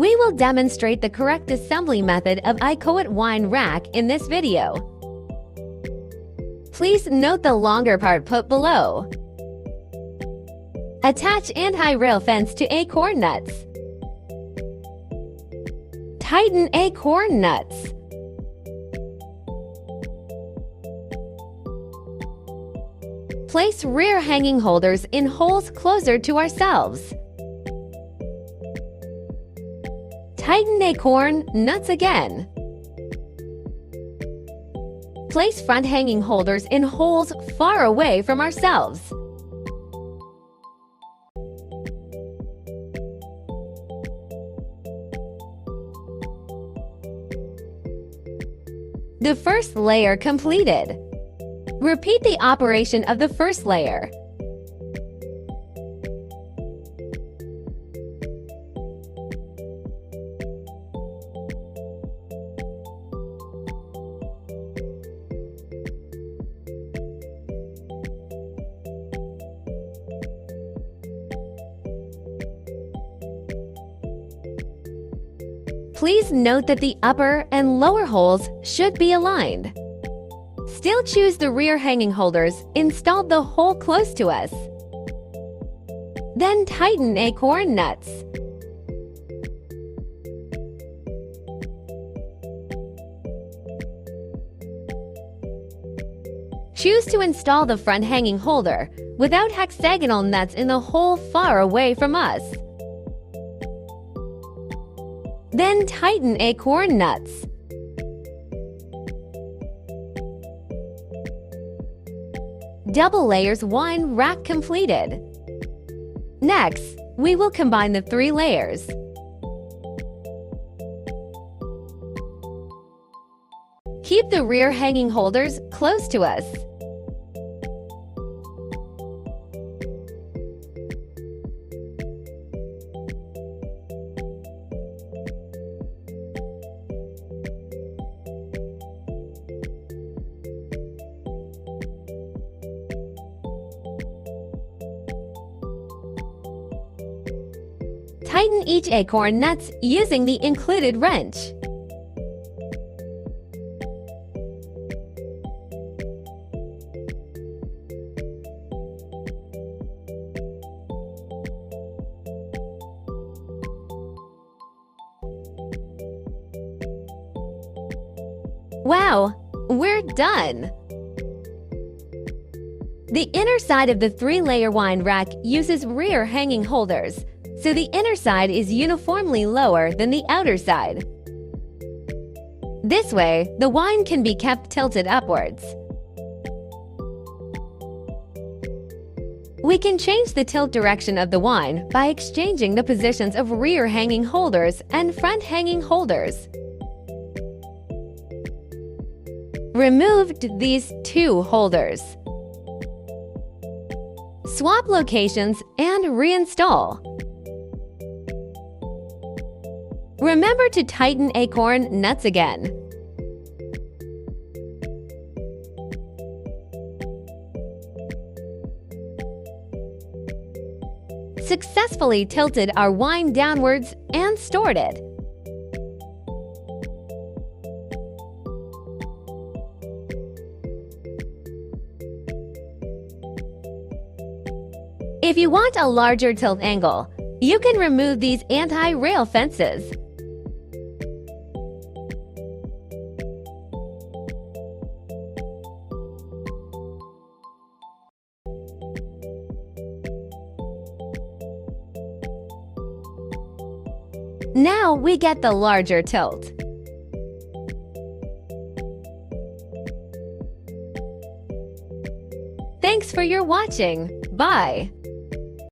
We will demonstrate the correct assembly method of ICOHOT wine rack in this video. Please note the longer part put below. Attach anti-rail fence to acorn nuts. Tighten acorn nuts. Place rear hanging holders in holes closer to ourselves. Tighten acorn nuts again. Place front hanging holders in holes far away from ourselves. The first layer completed. Repeat the operation of the first layer. Please note that the upper and lower holes should be aligned. Still choose the rear hanging holders installed the hole close to us. Then tighten acorn nuts. Choose to install the front hanging holder without hexagonal nuts in the hole far away from us. Then tighten acorn nuts. Double layers wine rack completed. Next, we will combine the 3 layers. Keep the rear hanging holders close to us. Tighten each acorn nuts using the included wrench. Wow, we're done! The inner side of the 3-layer wine rack uses rear hanging holders, so the inner side is uniformly lower than the outer side. This way, the wine can be kept tilted upwards. We can change the tilt direction of the wine by exchanging the positions of rear hanging holders and front hanging holders. Removed these 2 holders. Swap locations and reinstall. Remember to tighten acorn nuts again. Successfully tilted our wine downwards and stored it. If you want a larger tilt angle, you can remove these anti-rail fences. Now we get the larger tilt. Thanks for your watching. Bye!